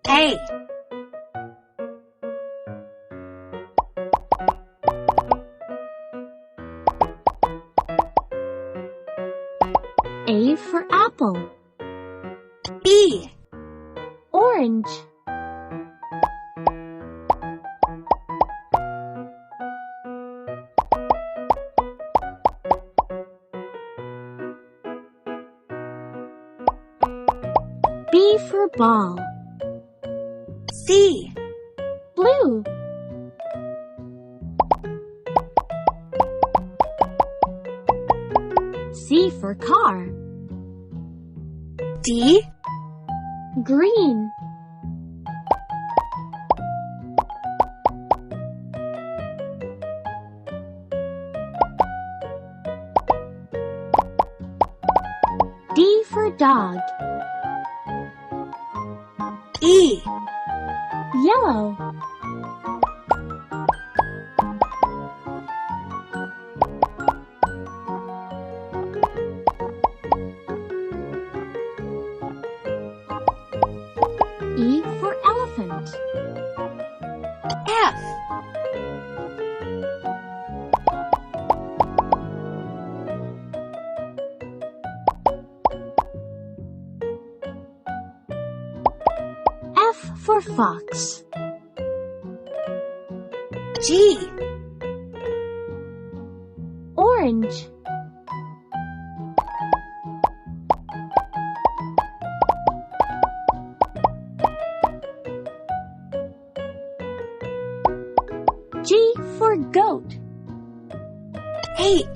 A. A for apple. B. Orange. B for ball. C. Blue. C for car. D. Green. D for dog. E. Yellow. E for elephant. F. F for fox. G. Orange. G for goat. H.